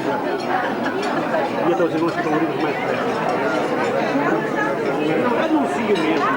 E então os irmãos ficam livres mais perto. Não, anuncia mesmo.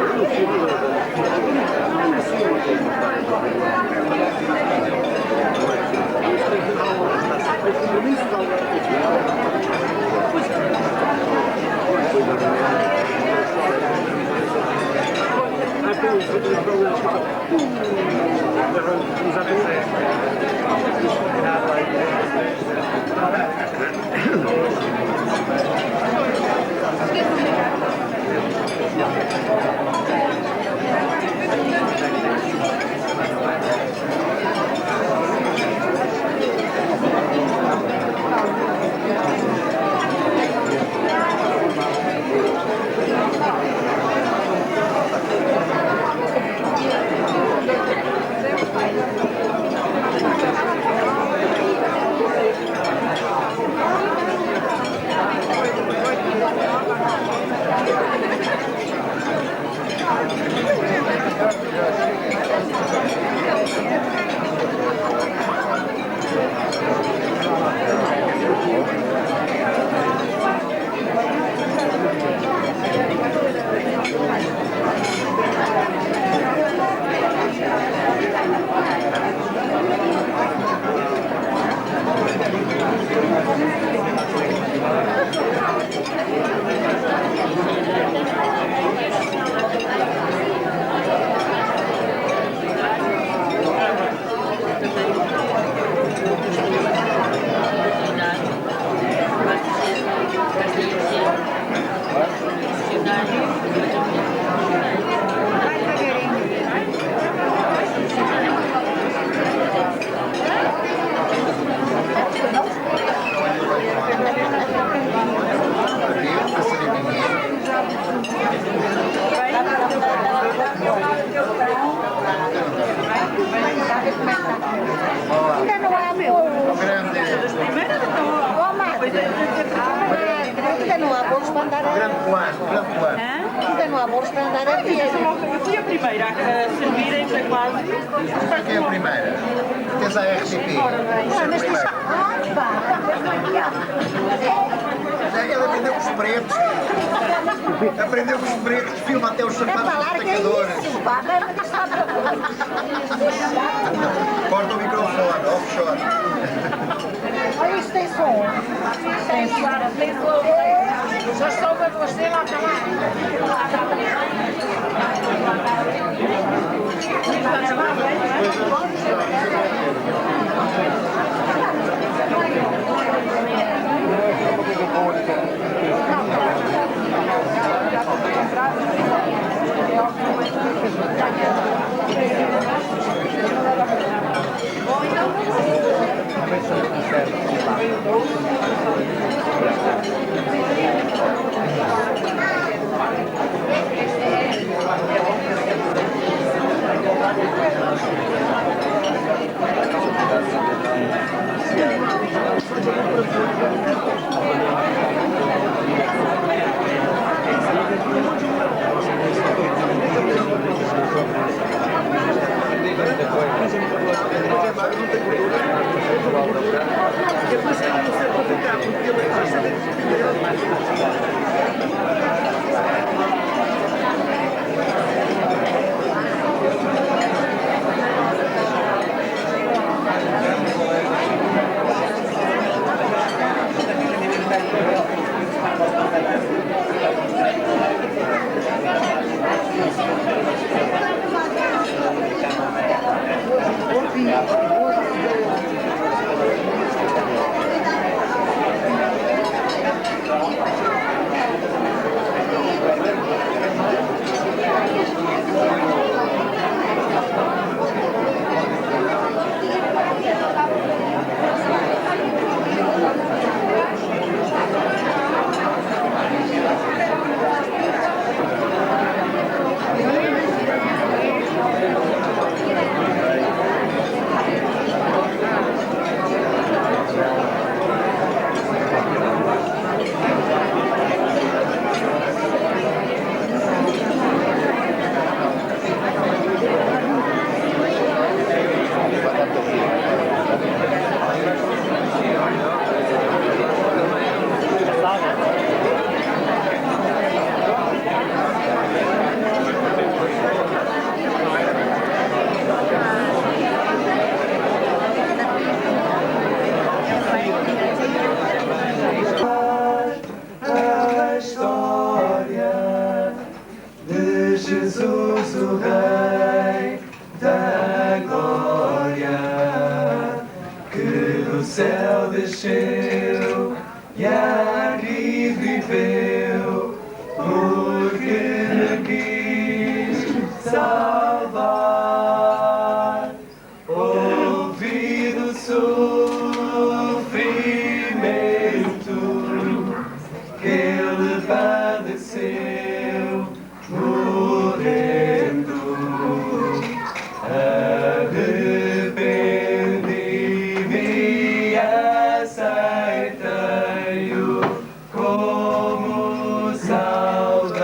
Ainda não há meu. Ainda não há bolos para andar a... Grande plano. Ainda não há bolos para andar a ver. Eu fui a primeira a servirem para quase. Quem é a primeira? Tens a RCP. Mas tu sabes... Ela aprendeu com os pretos. Aprendeu com os pretos. Filma até os É sapatos para dos larga pecadores. isso, pá. Mas sabe... Corta o microfone, offshore. Olha, isto tem som. Tem som. Tem som. Já soube você lá para lá. e aqui viveu, porque me quis salvar. Ouvido o sofrimento que ele padeceu, morrendo. Arrependi-me, aceitei-o como Salvador.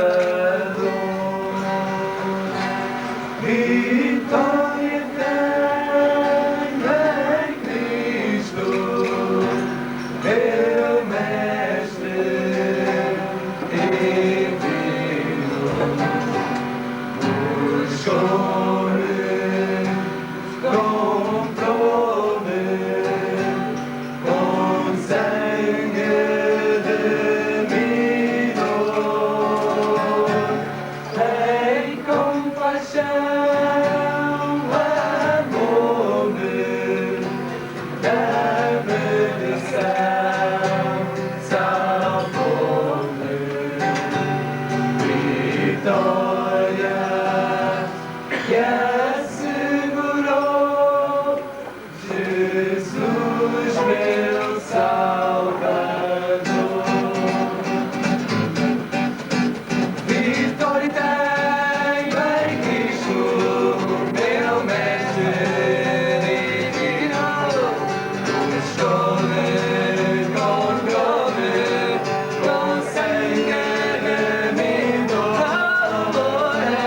Vitória tenho em Cristo, meu Mestre divino. Buscou-me, comprou-me com sangue redimidor. Em compaixão amou-me, da perdição salvou-me. Vitória que assegurou, Jesus meu Salvador. Vitória tenho em Cristo, meu Mestre divino. Buscou-me, comprou-me com sangue redimidor.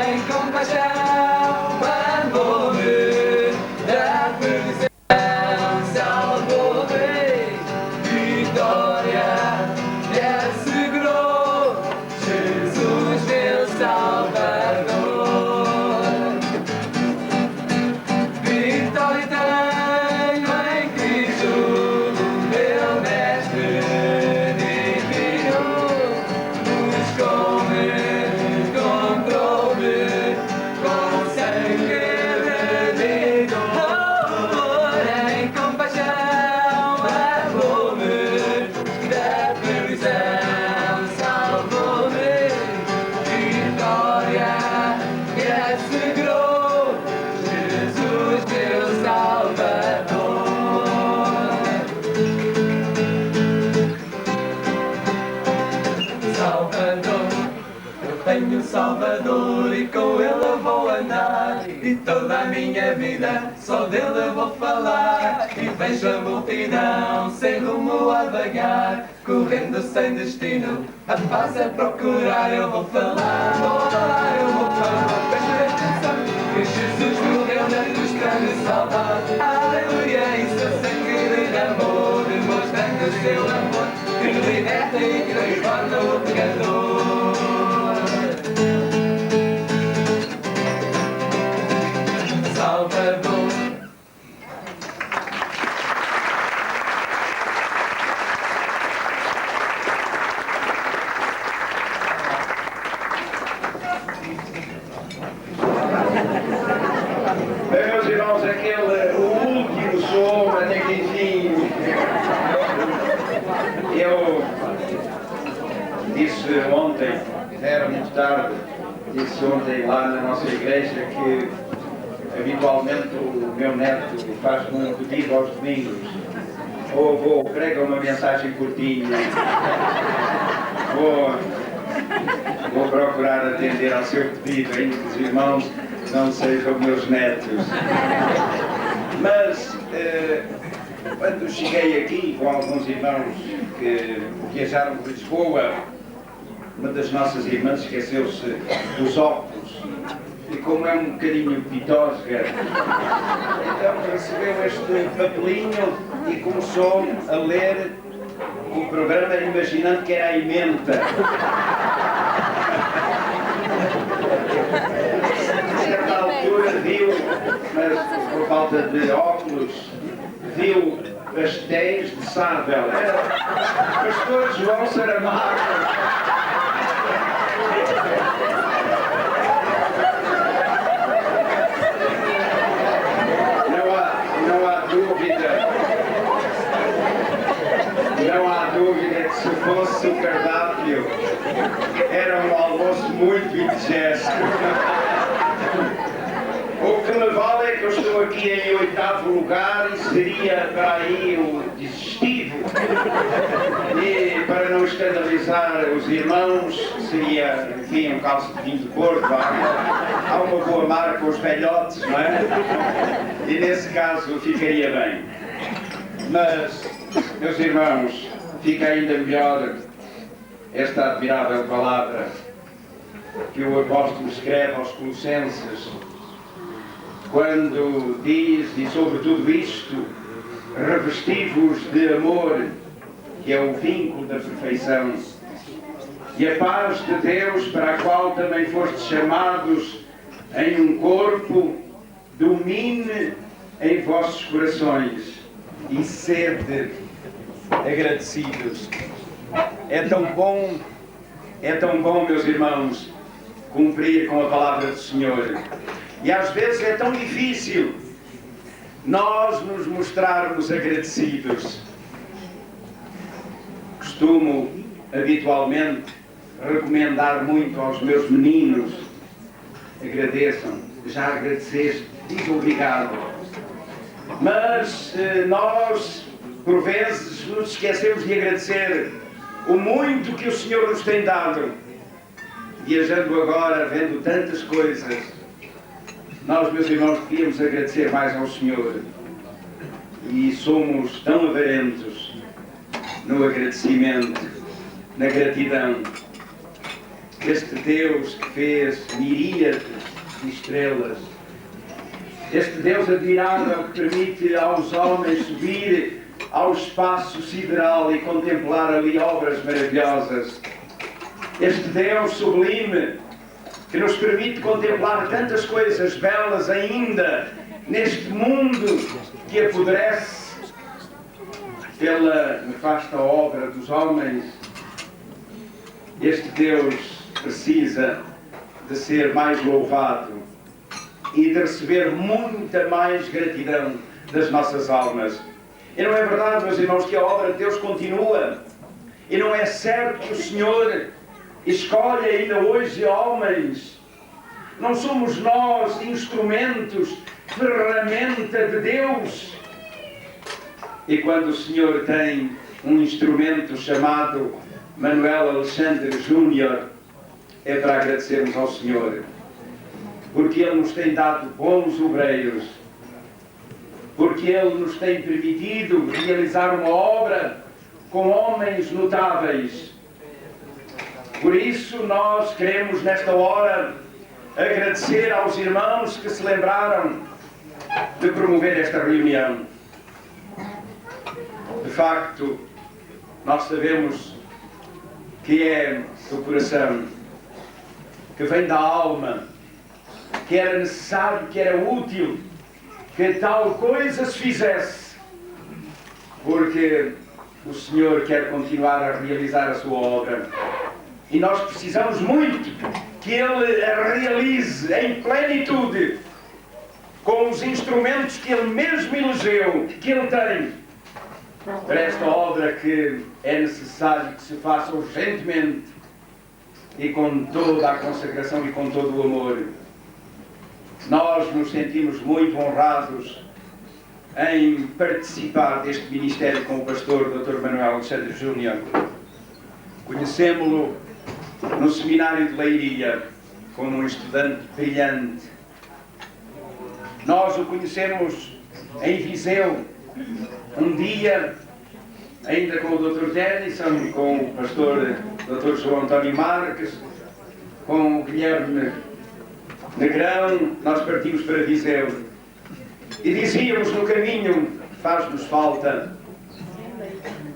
Em compaixão amou-me, da perdição salvou-me. Vitória me assegurou, Jesus meu Salvador. Vitória tenho em Cristo, meu Mestre divino. Buscou-me, comprou-me com sangue redimidor. Em compaixão amou-me, da perdição salvou-me. Vitória que assegurou, Jesus meu Salvador. Salvador, eu tenho um Salvador e com ele eu vou andar. E toda a minha vida só dele eu vou falar. E vejo a multidão sem rumo a vagar, correndo sem destino, a paz a procurar. Eu vou falar, eu vou falar. Preste atenção, que Jesus morreu na cruz para me salvar. Aleluia, e seu sangue derramou, demonstrando o seu amor, que nos liberta e que transforma o pecador. Salvador. Meus irmãos, aquele último som, até que enfim, eu disse ontem, era muito tarde, disse ontem lá na nossa igreja que habitualmente o meu neto faz-me um pedido aos domingos. Ou vou, prega uma mensagem curtinha, vou procurar atender ao seu pedido, ainda que os irmãos não sejam meus netos. Mas, quando cheguei aqui com alguns irmãos que viajaram por Lisboa, uma das nossas irmãs esqueceu-se dos óculos e, como é um bocadinho pitosga, então recebeu este papelinho e começou a ler o programa imaginando que era a ementa. A certa altura viu, mas por falta de óculos, viu pastéis de sábel. Era Pastor João Saramago. Não há dúvida que Se fosse o cardápio, era um almoço muito indigesto. O que me vale é que eu estou aqui em 8º lugar e seria para aí o digestivo. E para não escandalizar os irmãos, seria, enfim, um calço de vinho de Porto. Há uma boa marca, os velhotes, não é? E nesse caso ficaria bem. Mas, meus irmãos, fica ainda melhor esta admirável palavra que o apóstolo escreve aos Colossenses, quando diz, e sobre tudo isto, revesti-vos de amor, que é o vínculo da perfeição, e a paz de Deus, para a qual também fostes chamados em um corpo, domine em vossos corações e sede agradecidos. É tão bom, meus irmãos, cumprir com a palavra do Senhor. E às vezes é tão difícil nós nos mostrarmos agradecidos. Costumo, habitualmente, recomendar muito aos meus meninos: agradeçam, já agradeceste, diz obrigado. Mas nós, por vezes, nos esquecemos de agradecer o muito que o Senhor nos tem dado. Viajando agora, vendo tantas coisas, nós, meus irmãos, devíamos agradecer mais ao Senhor. E somos tão avarentos no agradecimento, na gratidão. Este Deus que fez miríades de estrelas, este Deus admirável que permite aos homens subir ao espaço sideral e contemplar ali obras maravilhosas. Este Deus sublime que nos permite contemplar tantas coisas belas ainda neste mundo que apodrece pela nefasta obra dos homens. Este Deus precisa de ser mais louvado e de receber muita mais gratidão das nossas almas. E não é verdade, meus irmãos, que a obra de Deus continua? E não é certo que o Senhor escolhe ainda hoje homens? Não somos nós instrumentos, ferramenta de Deus? E quando o Senhor tem um instrumento chamado Manuel Alexandre Júnior, é para agradecermos ao Senhor, porque Ele nos tem dado bons obreiros, porque Ele nos tem permitido realizar uma obra com homens notáveis. Por isso nós queremos nesta hora agradecer aos irmãos que se lembraram de promover esta reunião. De facto, nós sabemos que é do coração, que vem da alma, que era necessário, que era útil que tal coisa se fizesse, porque o Senhor quer continuar a realizar a sua obra e nós precisamos muito que Ele a realize em plenitude com os instrumentos que Ele mesmo elegeu, que Ele tem para esta obra que é necessário que se faça urgentemente e com toda a consagração e com todo o amor. Nós nos sentimos muito honrados em participar deste ministério com o pastor Dr. Manuel Alexandre Júnior. Conhecemos-lo no seminário de Leiria como um estudante brilhante. Nós o conhecemos em Viseu, um dia, ainda com o Dr. Denison, com o pastor Dr. João António Marques, com o Guilherme Negrão. Nós partimos para Viseu e dizíamos no caminho: faz-nos falta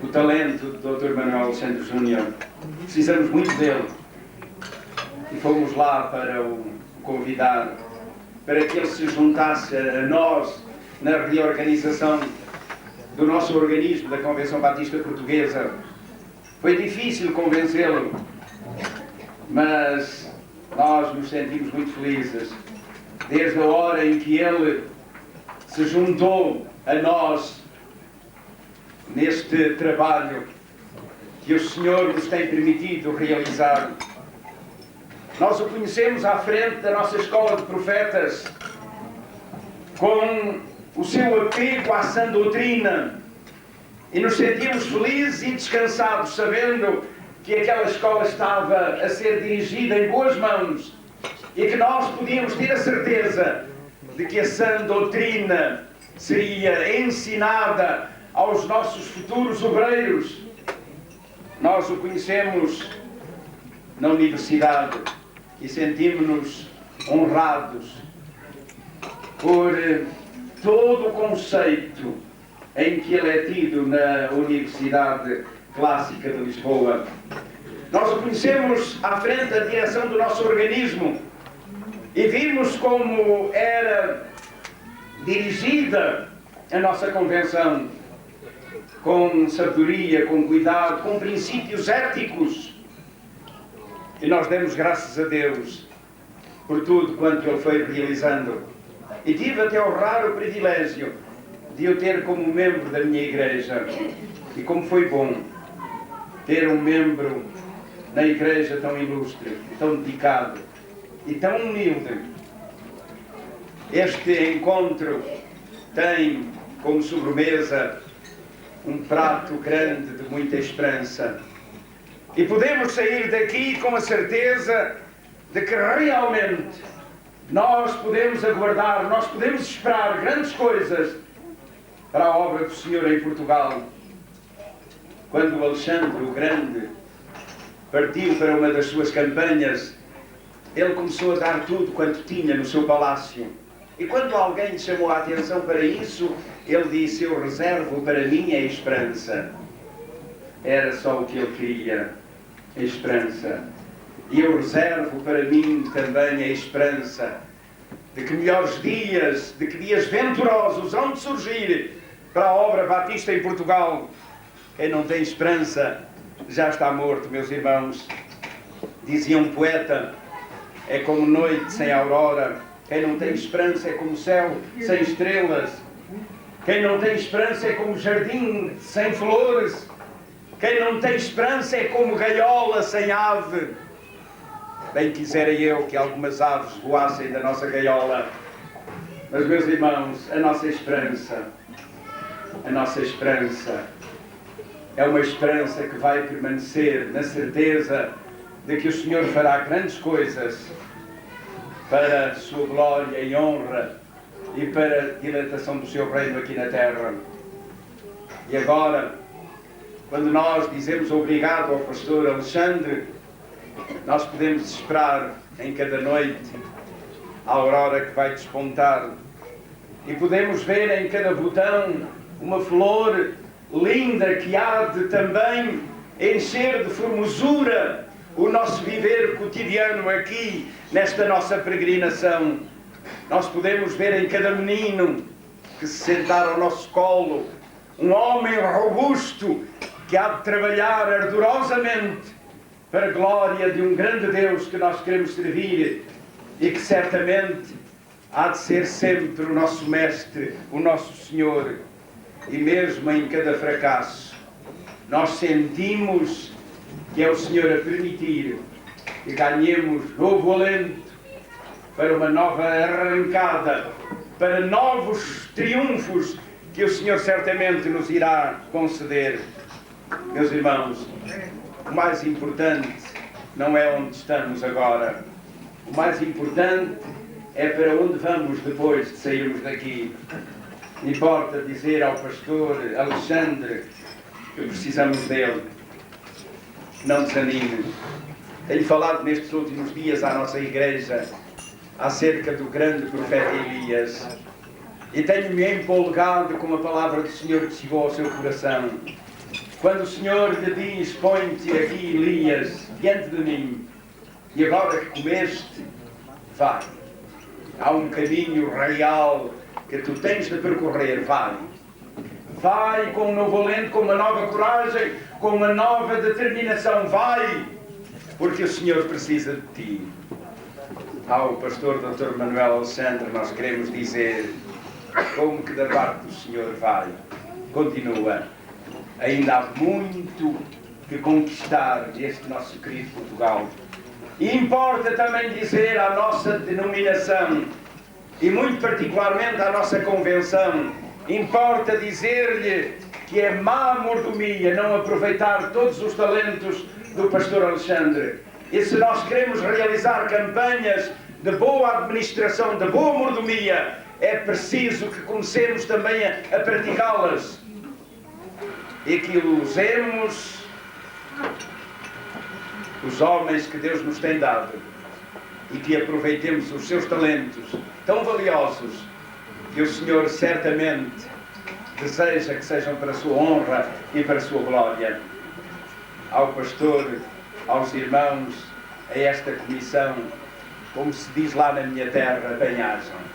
o talento do Dr. Manuel Alexandre Júnior, precisamos muito dele. E fomos lá para o convidar, para que ele se juntasse a nós na reorganização do nosso organismo, da Convenção Batista Portuguesa. Foi difícil convencê-lo, mas nós nos sentimos muito felizes desde a hora em que ele se juntou a nós neste trabalho que o Senhor nos tem permitido realizar. Nós o conhecemos à frente da nossa escola de profetas, com o seu apego à sã doutrina, e nos sentimos felizes e descansados, sabendo que aquela escola estava a ser dirigida em boas mãos e que nós podíamos ter a certeza de que a sã doutrina seria ensinada aos nossos futuros obreiros. Nós o conhecemos na universidade e sentimos-nos honrados por todo o conceito em que ele é tido na Universidade Clássica de Lisboa. Nós o conhecemos à frente da direção do nosso organismo e vimos como era dirigida a nossa convenção, com sabedoria, com cuidado, com princípios éticos. E nós demos graças a Deus por tudo quanto ele foi realizando. E tive até o raro privilégio de o ter como membro da minha igreja. E como foi bom ter um membro na igreja tão ilustre, tão dedicado e tão humilde. Este encontro tem como sobremesa um prato grande de muita esperança. E podemos sair daqui com a certeza de que realmente nós podemos aguardar, nós podemos esperar grandes coisas para a obra do Senhor em Portugal. Quando Alexandre o Grande partiu para uma das suas campanhas, ele começou a dar tudo quanto tinha no seu palácio. E quando alguém lhe chamou a atenção para isso, ele disse: eu reservo para mim a esperança. Era só o que ele queria, a esperança. E eu reservo para mim também a esperança de que melhores dias, de que dias venturosos hão de surgir para a obra batista em Portugal. Quem não tem esperança já está morto, meus irmãos. Dizia um poeta: é como noite sem aurora. Quem não tem esperança é como céu sem estrelas. Quem não tem esperança é como jardim sem flores. Quem não tem esperança é como gaiola sem ave. Bem quisera eu que algumas aves voassem da nossa gaiola. Mas, meus irmãos, a nossa esperança é uma esperança que vai permanecer na certeza de que o Senhor fará grandes coisas para a sua glória e honra e para a dilatação do seu reino aqui na terra. E agora, quando nós dizemos obrigado ao pastor Alexandre, nós podemos esperar em cada noite a aurora que vai despontar e podemos ver em cada botão uma flor linda que há de também encher de formosura o nosso viver cotidiano aqui, nesta nossa peregrinação. Nós podemos ver em cada menino que se sentar ao nosso colo um homem robusto que há de trabalhar ardorosamente para a glória de um grande Deus que nós queremos servir e que certamente há de ser sempre o nosso Mestre, o nosso Senhor. E mesmo em cada fracasso, nós sentimos que é o Senhor a permitir que ganhemos novo alento para uma nova arrancada, para novos triunfos que o Senhor certamente nos irá conceder. Meus irmãos, o mais importante não é onde estamos agora. O mais importante é para onde vamos depois de sairmos daqui. Importa dizer ao pastor Alexandre que precisamos dele. Não desanime. Tenho falado nestes últimos dias à nossa igreja acerca do grande profeta Elias e tenho-me empolgado com a palavra do Senhor que chegou ao seu coração. Quando o Senhor lhe diz: põe-te aqui, Elias, diante de mim, e agora que comeste, vai. Há um caminho real que tu tens de percorrer, vai. Vai com um novo alento, com uma nova coragem, com uma nova determinação, vai, porque o Senhor precisa de ti. Ao pastor Dr. Manuel Alexandre nós queremos dizer: como que da parte do Senhor vai, continua. Ainda há muito que conquistar este nosso querido Portugal. E importa também dizer à nossa denominação, e muito particularmente à nossa convenção, importa dizer-lhe que é má mordomia não aproveitar todos os talentos do pastor Alexandre. E se nós queremos realizar campanhas de boa administração, de boa mordomia, é preciso que comecemos também a praticá-las e que usemos os homens que Deus nos tem dado e que aproveitemos os seus talentos tão valiosos que o Senhor certamente deseja que sejam para a sua honra e para a sua glória. Ao pastor, aos irmãos, a esta comissão, como se diz lá na minha terra, bem-ajam.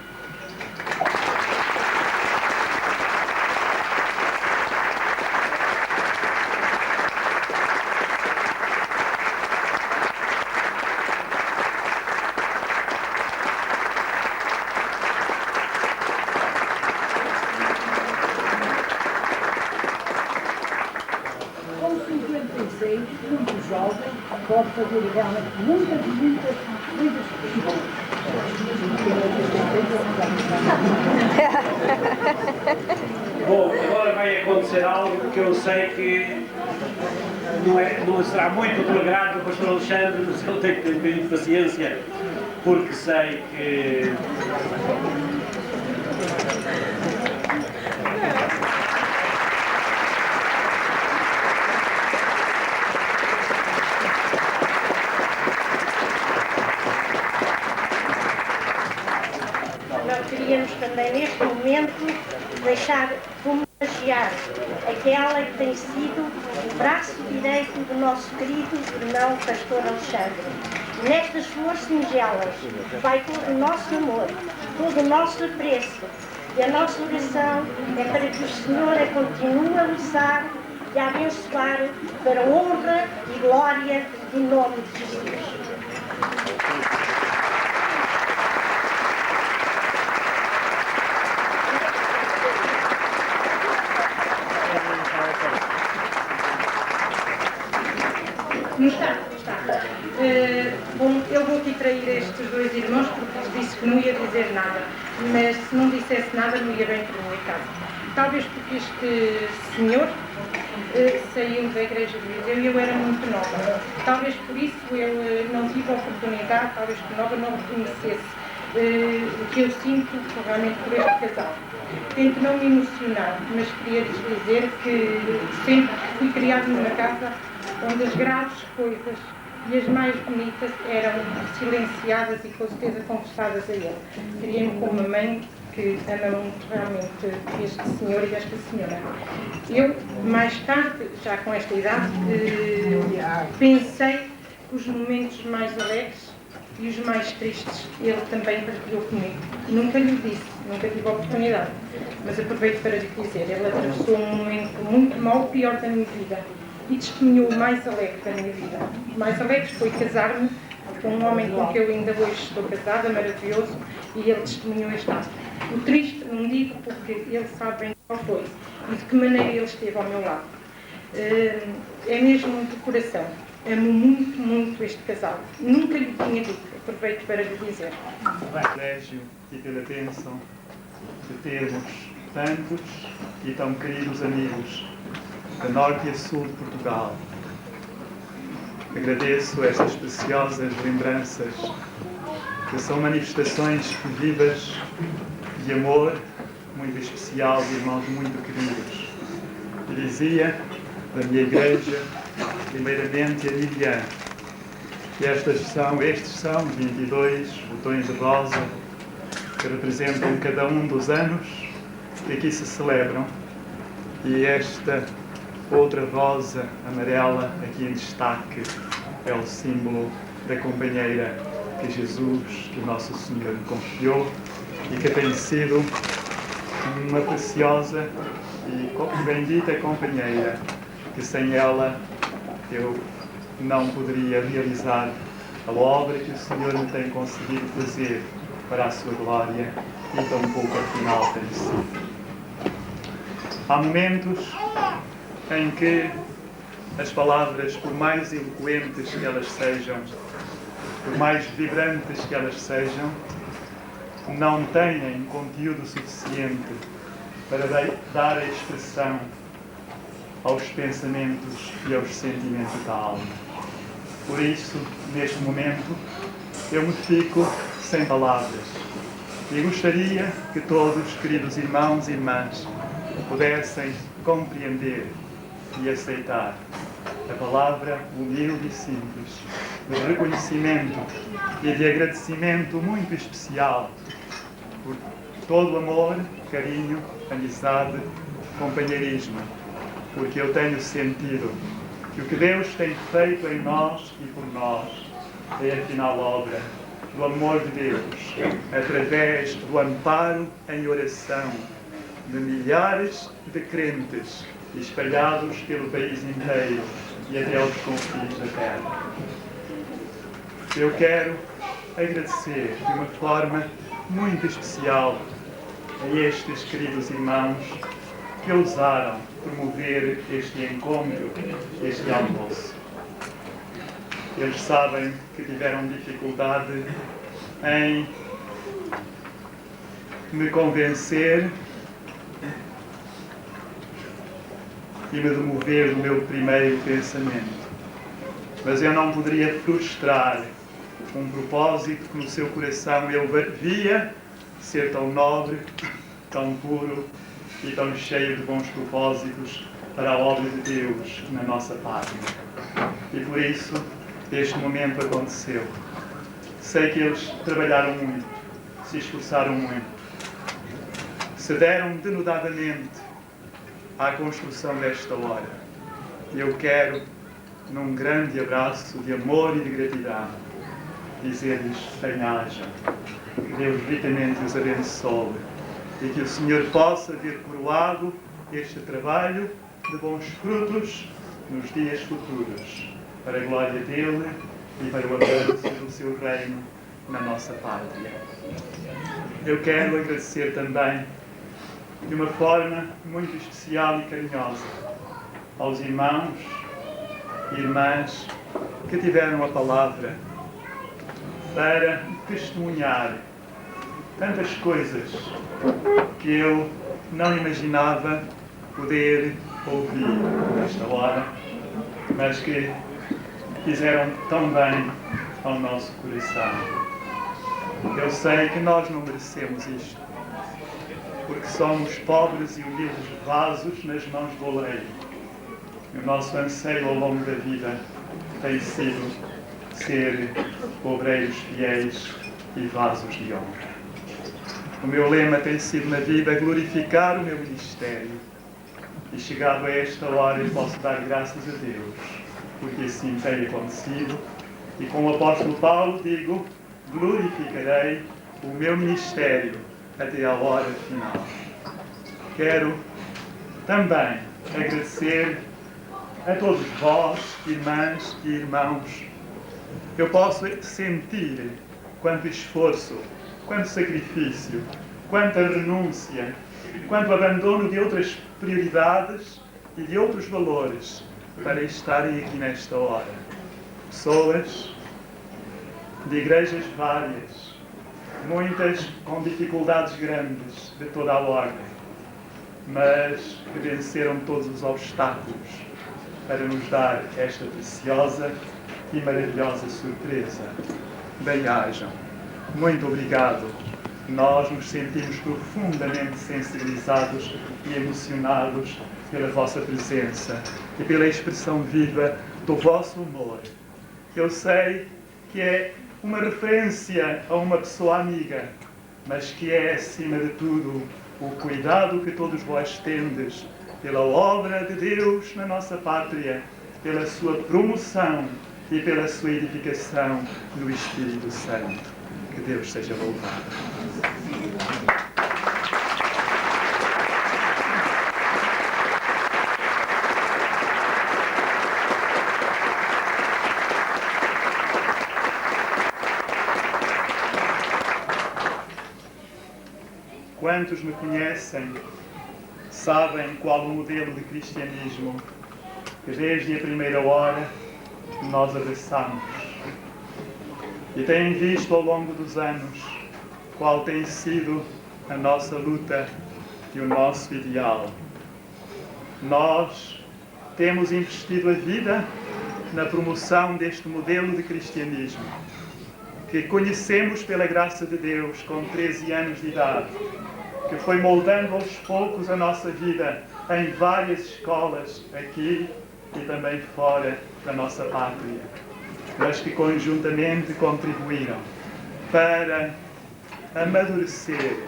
Com 56, muito jovem, pode fazer realmente muitas coisas Bom, agora vai acontecer algo que eu sei que não será muito do agrado do pastor Alexandre, mas eu tenho que ter um bocadinho de paciência, porque sei que... Nós queríamos também, neste momento, deixar homenagear aquela que tem sido o braço direito do nosso querido irmão pastor Alexandre. Nestas flores singelas vai todo o nosso amor, todo o nosso apreço, e a nossa oração é para que o Senhor a continue a usar e a abençoar para a honra e glória do nome de Jesus. Não está. Bom, eu vou aqui trair estes dois irmãos porque lhes disse que não ia dizer nada, mas se não dissesse nada não ia bem para a minha casa. Talvez porque este senhor saiu da igreja de Viseu e eu era muito nova. Talvez por isso eu não tive a oportunidade, talvez por nova, não reconhecesse o que eu sinto realmente por este casal. Tento não me emocionar, mas queria-lhes dizer que sempre fui criado numa casa onde as graves coisas e as mais bonitas eram silenciadas e com certeza confessadas a ele. Queria-me como uma mãe que ama muito realmente este senhor e esta senhora. Eu, mais tarde, já com esta idade, pensei que os momentos mais alegres e os mais tristes ele também partilhou comigo. Nunca lhe disse, nunca tive a oportunidade, mas aproveito para lhe dizer, ele atravessou um momento muito mau, o pior da minha vida, e testemunhou o mais alegre da minha vida. O mais alegre foi casar-me com um homem com quem eu ainda hoje estou casada, maravilhoso, e ele testemunhou este ato. O triste não digo porque ele sabe bem qual foi e de que maneira ele esteve ao meu lado. É mesmo de coração. Amo muito, muito este casal. Nunca lhe tinha dito, aproveito para lhe dizer. Privilégio e pela bênção de termos tantos e tão queridos amigos a norte e a sul de Portugal. Agradeço estas preciosas lembranças, que são manifestações vivas de amor muito especial de irmãos muito queridos. E dizia da minha igreja, primeiramente a Liliane, que estes são 22 botões de rosa que representam cada um dos anos que aqui se celebram, e esta outra rosa amarela aqui em destaque é o símbolo da companheira que Jesus, que o Nosso Senhor me confiou e que tem sido uma preciosa e bendita companheira, que sem ela eu não poderia realizar a obra que o Senhor me tem conseguido fazer para a sua glória, e tão pouco afinal tem sido. Há momentos em que as palavras, por mais eloquentes que elas sejam, por mais vibrantes que elas sejam, não têm conteúdo suficiente para dar a expressão aos pensamentos e aos sentimentos da alma. Por isso, neste momento, eu me fico sem palavras e gostaria que todos, queridos irmãos e irmãs, pudessem compreender e aceitar a palavra humilde e simples de reconhecimento e de agradecimento muito especial por todo o amor, carinho, amizade, companheirismo, porque eu tenho sentido que o que Deus tem feito em nós e por nós é afinal obra do amor de Deus, através do amparo em oração de milhares de crentes espalhados pelo país inteiro e até aos confins da terra. Eu quero agradecer de uma forma muito especial a estes queridos irmãos que ousaram promover este encontro, este almoço. Eles sabem que tiveram dificuldade em me convencer e me demover do meu primeiro pensamento. Mas eu não poderia frustrar um propósito que no seu coração eu via ser tão nobre, tão puro e tão cheio de bons propósitos para a obra de Deus na nossa pátria. E por isso este momento aconteceu. Sei que eles trabalharam muito, se esforçaram muito, se deram denudadamente à construção desta hora. E eu quero, num grande abraço de amor e de gratidão, dizer-lhes: bem-ajam, que Deus ricamente os abençoe e que o Senhor possa ver coroado este trabalho de bons frutos nos dias futuros, para a glória dele e para o avanço do seu reino na nossa pátria. Eu quero agradecer também, de uma forma muito especial e carinhosa, aos irmãos e irmãs que tiveram a palavra para testemunhar tantas coisas que eu não imaginava poder ouvir nesta hora, mas que fizeram tão bem ao nosso coração. Eu sei que nós não merecemos isto, porque somos pobres e humildes vasos nas mãos do oleiro. E o nosso anseio ao longo da vida tem sido ser obreiros fiéis e vasos de honra. O meu lema tem sido na vida glorificar o meu ministério. E chegado a esta hora eu posso dar graças a Deus, porque assim tem acontecido. E com o apóstolo Paulo digo: glorificarei o meu ministério até à hora final. Quero também agradecer a todos vós, irmãs e irmãos. Eu posso sentir quanto esforço, quanto sacrifício, quanta renúncia, quanto abandono de outras prioridades e de outros valores para estarem aqui nesta hora. Pessoas de igrejas várias, muitas com dificuldades grandes de toda a ordem, mas que venceram todos os obstáculos para nos dar esta preciosa e maravilhosa surpresa. Bem-ajam. Muito obrigado. Nós nos sentimos profundamente sensibilizados e emocionados pela vossa presença e pela expressão viva do vosso amor. Eu sei que é uma referência a uma pessoa amiga, mas que é, acima de tudo, o cuidado que todos vós tendes pela obra de Deus na nossa pátria, pela sua promoção e pela sua edificação no Espírito Santo. Que Deus seja louvado. Quantos me conhecem sabem qual o modelo de cristianismo que desde a primeira hora nós abraçamos. E têm visto ao longo dos anos qual tem sido a nossa luta e o nosso ideal. Nós temos investido a vida na promoção deste modelo de cristianismo, que conhecemos pela graça de Deus com 13 anos de idade, que foi moldando aos poucos a nossa vida em várias escolas aqui e também fora da nossa pátria, mas que conjuntamente contribuíram para amadurecer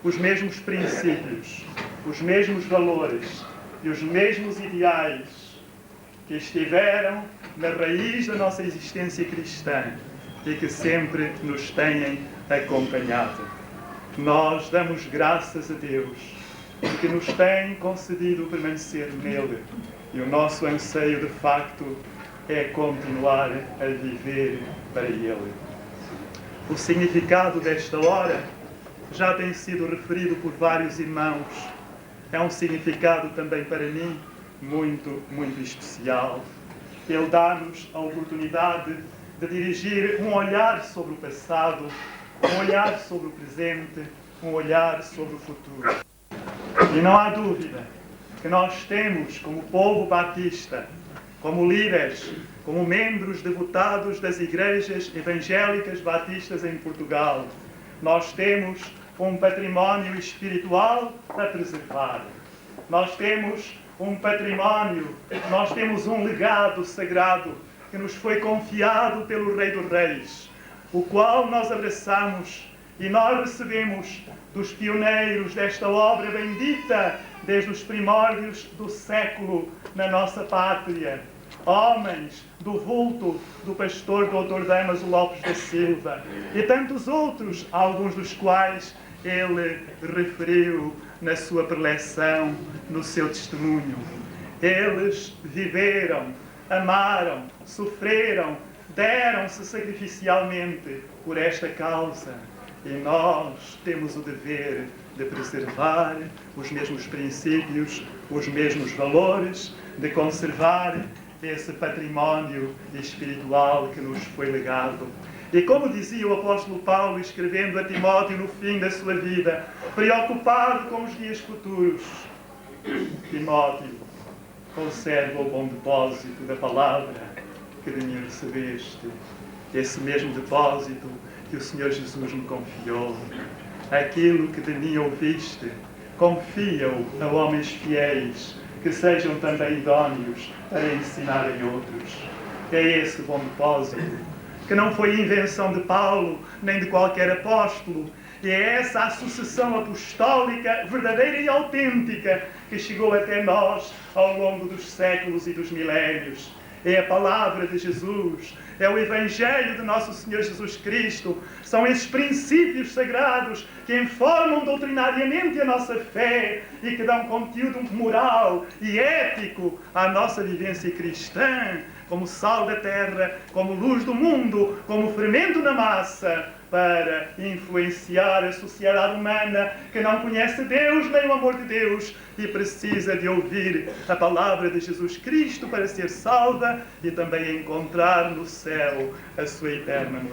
os mesmos princípios, os mesmos valores e os mesmos ideais que estiveram na raiz da nossa existência cristã e que sempre nos têm acompanhado. Nós damos graças a Deus porque nos tem concedido permanecer nele, e o nosso anseio de facto é continuar a viver para ele. O significado desta hora já tem sido referido por vários irmãos. É um significado também para mim muito, muito especial. Ele dá-nos a oportunidade de dirigir um olhar sobre o passado, um olhar sobre o presente, um olhar sobre o futuro. E não há dúvida que nós temos, como povo batista, como líderes, como membros devotados das igrejas evangélicas batistas em Portugal, nós temos um património espiritual a preservar. Nós temos um património, nós temos um legado sagrado que nos foi confiado pelo Rei dos Reis, o qual nós abraçamos e nós recebemos dos pioneiros desta obra bendita desde os primórdios do século na nossa pátria. Homens do vulto do pastor Dr. Damaso Lopes da Silva e tantos outros, alguns dos quais ele referiu na sua preleção, no seu testemunho. Eles viveram, amaram, sofreram, deram-se sacrificialmente por esta causa. E nós temos o dever de preservar os mesmos princípios, os mesmos valores, de conservar esse património espiritual que nos foi legado. E como dizia o apóstolo Paulo, escrevendo a Timóteo no fim da sua vida, preocupado com os dias futuros: Timóteo, conserva o bom depósito da palavra que de mim recebeste, esse mesmo depósito que o Senhor Jesus me confiou. Aquilo que de mim ouviste, confia-o a homens fiéis, que sejam também idóneos para ensinarem outros. É esse bom depósito, que não foi invenção de Paulo, nem de qualquer apóstolo, e é essa a sucessão apostólica verdadeira e autêntica que chegou até nós ao longo dos séculos e dos milénios. É a palavra de Jesus, é o Evangelho de nosso Senhor Jesus Cristo, são esses princípios sagrados que informam doutrinariamente a nossa fé e que dão conteúdo moral e ético à nossa vivência cristã, como sal da terra, como luz do mundo, como fermento na massa, para influenciar a sociedade humana que não conhece Deus nem o amor de Deus e precisa de ouvir a palavra de Jesus Cristo para ser salva e também encontrar no céu a sua eterna morada.